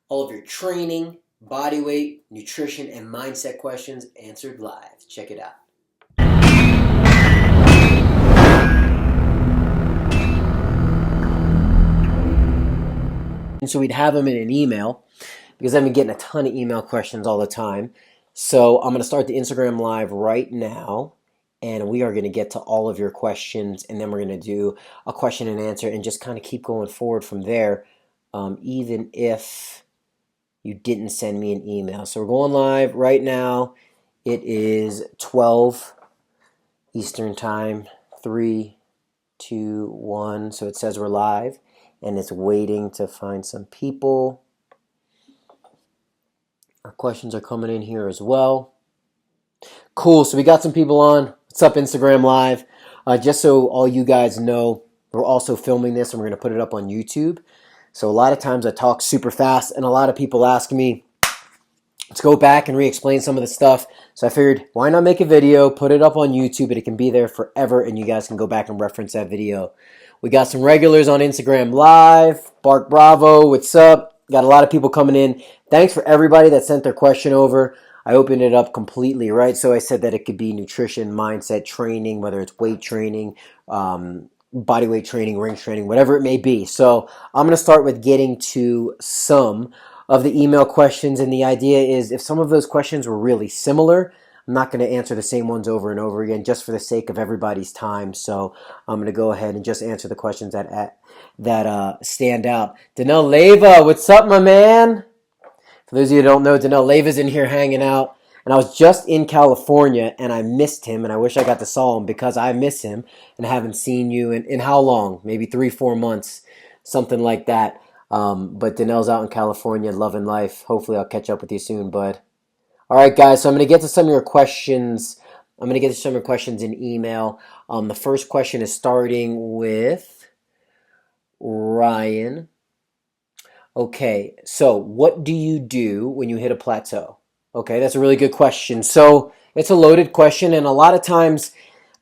All of your training, body weight, nutrition, and mindset questions answered live. Check it out. And so we'd have them in an email because I've been getting a ton of email questions all the time. So I'm going to start the Instagram live right now, and we are going to get to all of your questions, and then we're going to do a question and answer and just kind of keep going forward from there, even if you didn't send me an email. So we're going live right now. It is 12 Eastern time, 3, 2, 1. So it says we're live, and it's waiting to find some people. Our questions are coming in here as well. Cool, so we got some people on. What's up, Instagram Live? Just so all you guys know, we're also filming this and we're going to put it up on YouTube. So a lot of times I talk super fast and a lot of people ask me, let's go back and re-explain some of the stuff. So I figured, why not make a video, put it up on YouTube, and it can be there forever and you guys can go back and reference that video. We got some regulars on Instagram Live. Bark Bravo, what's up? Got a lot of people coming in. Thanks for everybody that sent their question over. I opened it up completely, right? So I said that it could be nutrition, mindset, training, whether it's weight training, body weight training, range training, whatever it may be. So I'm going to start with getting to some of the email questions. And the idea is if some of those questions were really similar, I'm not going to answer the same ones over and over again just for the sake of everybody's time. So I'm going to go ahead and just answer the questions that stand out. Danelle Leva, what's up, my man? For those of you who don't know, Danelle Leva's in here hanging out. And I was just in California and I missed him, and I wish I got to saw him because I miss him and haven't seen you in how long? Maybe 3-4 months, something like that. But Danelle's out in California, loving life. Hopefully I'll catch up with you soon, bud. All right, guys, so I'm going to get to some of your questions. I'm going to get to some of your questions in email. The first question is starting with Ryan. Okay, so what do you do when you hit a plateau? Okay, that's a really good question. So it's a loaded question, and a lot of times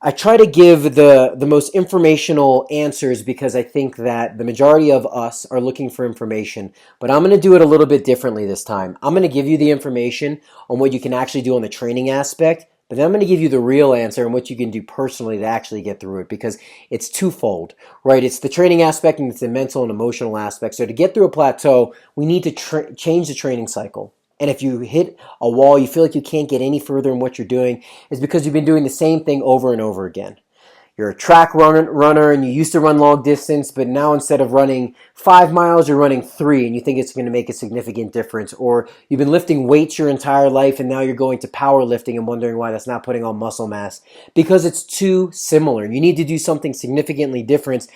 I try to give the most informational answers because I think that the majority of us are looking for information. But I'm going to do it a little bit differently this time. I'm going to give you the information on what you can actually do on the training aspect, but then I'm going to give you the real answer and what you can do personally to actually get through it because it's twofold, right? It's the training aspect and it's the mental and emotional aspect. So to get through a plateau, we need to change the training cycle. And if you hit a wall, you feel like you can't get any further in what you're doing, is because you've been doing the same thing over and over again. You're a track runner and you used to run long distance, but now instead of running 5 miles, you're running 3 and you think it's going to make a significant difference. Or you've been lifting weights your entire life and now you're going to powerlifting and wondering why that's not putting on muscle mass. Because it's too similar. You need to do something significantly different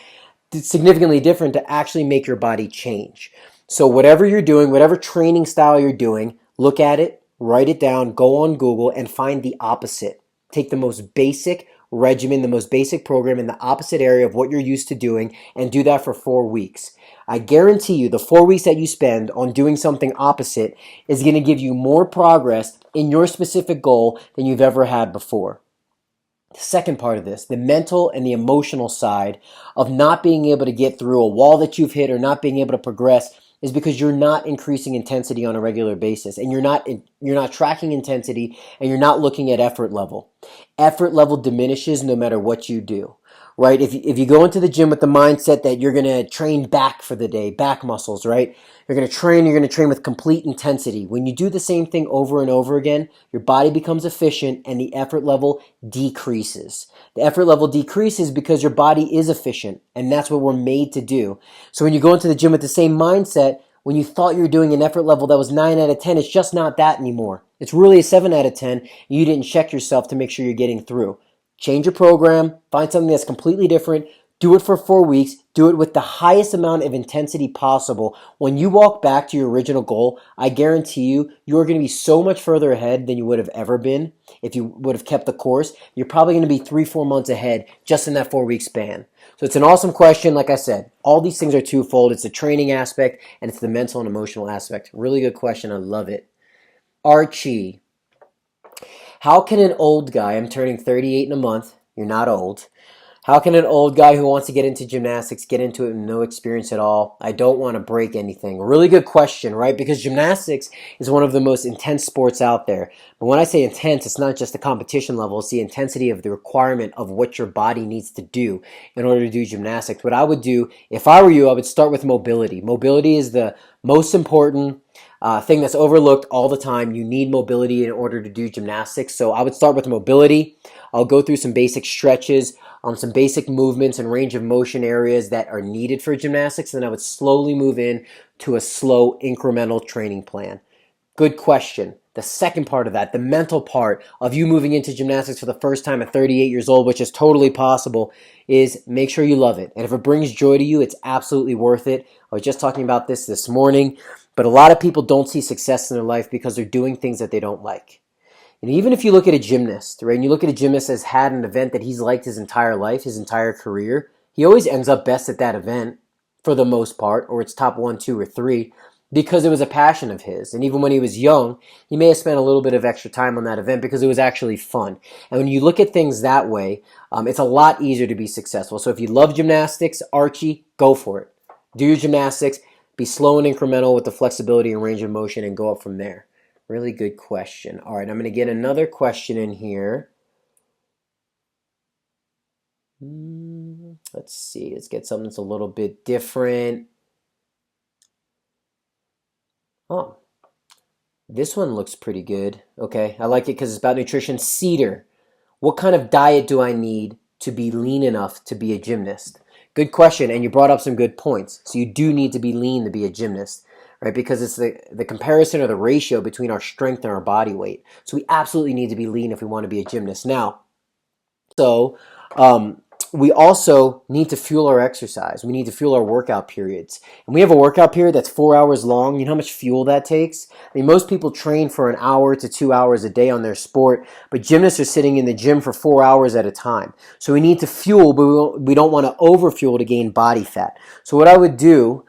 to actually make your body change. So whatever you're doing, whatever training style you're doing, look at it, write it down, go on Google and find the opposite. Take the most basic regimen, the most basic program in the opposite area of what you're used to doing and do that for 4 weeks. I guarantee you the 4 weeks that you spend on doing something opposite is going to give you more progress in your specific goal than you've ever had before. The second part of this, the mental and the emotional side of not being able to get through a wall that you've hit or not being able to progress is because you're not increasing intensity on a regular basis and you're not tracking intensity and you're not looking at effort level. Effort level diminishes no matter what you do, right? If you go into the gym with the mindset that you're going to train back for the day, back muscles, right? You're going to train with complete intensity. When you do the same thing over and over again, your body becomes efficient and the effort level decreases. The effort level decreases because your body is efficient and that's what we're made to do. So when you go into the gym with the same mindset, when you thought you were doing an effort level that was 9 out of 10, it's just not that anymore. It's really a 7 out of 10. You didn't check yourself to make sure you're getting through. Change your program, find something that's completely different, do it for 4 weeks, do it with the highest amount of intensity possible. When you walk back to your original goal, I guarantee you, you're going to be so much further ahead than you would have ever been if you would have kept the course. You're probably going to be 3-4 months ahead just in that 4-week span. So it's an awesome question. Like I said, all these things are twofold. It's the training aspect and it's the mental and emotional aspect. Really good question. I love it. Archie, how can an old guy, I'm turning 38 in a month, you're not old, How can an old guy who wants to get into gymnastics get into it with no experience at all? I don't want to break anything. Really good question, right? Because gymnastics is one of the most intense sports out there. But when I say intense, it's not just the competition level, it's the intensity of the requirement of what your body needs to do in order to do gymnastics. What I would do, if I were you, I would start with mobility. Mobility is the most important thing that's overlooked all the time. You need mobility in order to do gymnastics. So I would start with mobility. I'll go through some basic stretches, some basic movements and range of motion areas that are needed for gymnastics. And then I would slowly move in to a slow incremental training plan. Good question. The second part of that, the mental part of you moving into gymnastics for the first time at 38 years old, which is totally possible, is make sure you love it. And if it brings joy to you, it's absolutely worth it. I was just talking about this morning, but a lot of people don't see success in their life because they're doing things that they don't like. And even if you look at a gymnast, right, and you look at a gymnast that's had an event that he's liked his entire life, his entire career, he always ends up best at that event for the most part, or it's top 1, 2, or 3, because it was a passion of his. And even when he was young, he may have spent a little bit of extra time on that event because it was actually fun. And when you look at things that way, it's a lot easier to be successful. So if you love gymnastics, Archie, go for it. Do your gymnastics, be slow and incremental with the flexibility and range of motion, and go up from there. Really good question. All right, I'm going to get another question in here. Let's see. Let's get something that's a little bit different. Oh, this one looks pretty good. Okay, I like it because it's about nutrition. Cedar, what kind of diet do I need to be lean enough to be a gymnast? Good question, and you brought up some good points. So you do need to be lean to be a gymnast, right? Because it's the comparison or the ratio between our strength and our body weight. So we absolutely need to be lean if we want to be a gymnast. Now, we also need to fuel our exercise. We need to fuel our workout periods. And we have a workout period that's 4 hours long. You know how much fuel that takes? I mean, most people train for 1 hour to 2 hours a day on their sport, but gymnasts are sitting in the gym for 4 hours at a time. So we need to fuel, but we don't want to overfuel to gain body fat. So what I would do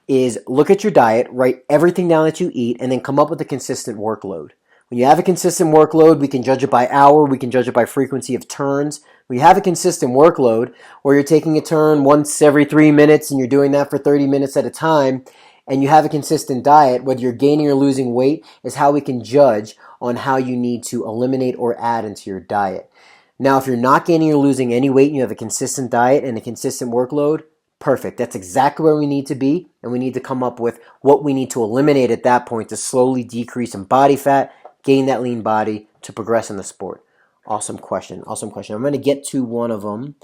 is look at your diet, write everything down that you eat, and then come up with a consistent workload. When you have a consistent workload, we can judge it by hour, we can judge it by frequency of turns. When you have a consistent workload, or you're taking a turn once every 3 minutes and you're doing that for 30 minutes at a time, and you have a consistent diet, whether you're gaining or losing weight, is how we can judge on how you need to eliminate or add into your diet. Now, if you're not gaining or losing any weight and you have a consistent diet and a consistent workload, perfect. That's exactly where we need to be, and we need to come up with what we need to eliminate at that point to slowly decrease in body fat, gain that lean body to progress in the sport. Awesome question. Awesome question. I'm going to get to one of them.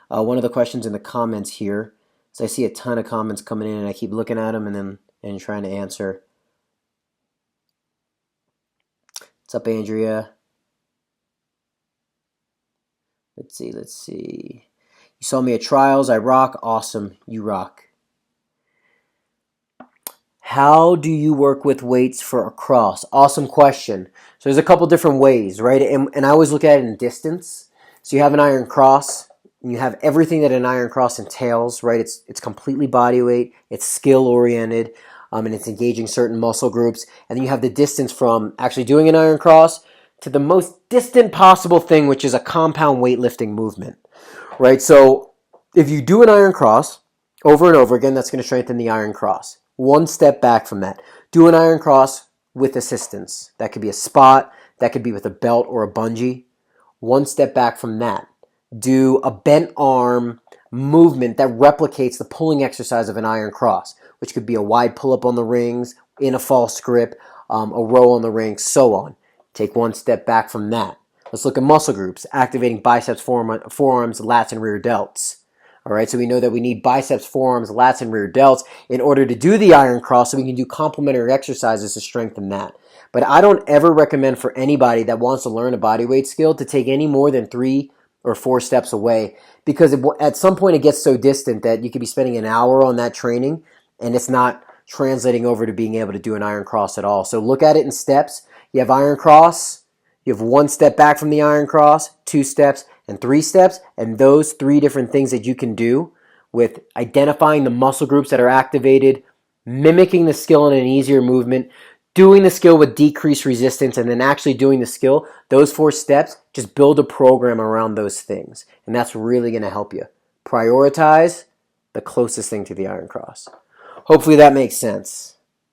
One of the questions in the comments here. So I see a ton of comments coming in, and I keep looking at them and trying to answer. What's up, Andrea? Let's see. You saw me at trials. I rock. Awesome. You rock. How do you work with weights for a cross? Awesome question. So there's a couple different ways, right? And I always look at it in distance. So you have an iron cross, and you have everything that an iron cross entails, right? It's completely body weight, it's skill oriented, and it's engaging certain muscle groups. And then you have the distance from actually doing an iron cross to the most distant possible thing, which is a compound weightlifting movement, right? So if you do an iron cross over and over again, that's going to strengthen the iron cross. One step back from that. Do an iron cross with assistance. That could be a spot. That could be with a belt or a bungee. One step back from that. Do a bent arm movement that replicates the pulling exercise of an iron cross, which could be a wide pull-up on the rings, in a false grip, a row on the ring, so on. Take one step back from that. Let's look at muscle groups, activating biceps, forearms, lats, and rear delts. All right, so we know that we need biceps, forearms, lats, and rear delts in order to do the iron cross, so we can do complementary exercises to strengthen that. But I don't ever recommend for anybody that wants to learn a bodyweight skill to take any more than 3 or 4 steps away, because at some point it gets so distant that you could be spending an hour on that training and it's not translating over to being able to do an iron cross at all. So look at it in steps. You have iron cross, you have 1 step back from the iron cross, 2 steps, and 3 steps, and those 3 different things that you can do with identifying the muscle groups that are activated, mimicking the skill in an easier movement, doing the skill with decreased resistance, and then actually doing the skill, those 4 steps, just build a program around those things. And that's really going to help you. Prioritize the closest thing to the Iron Cross. Hopefully that makes sense.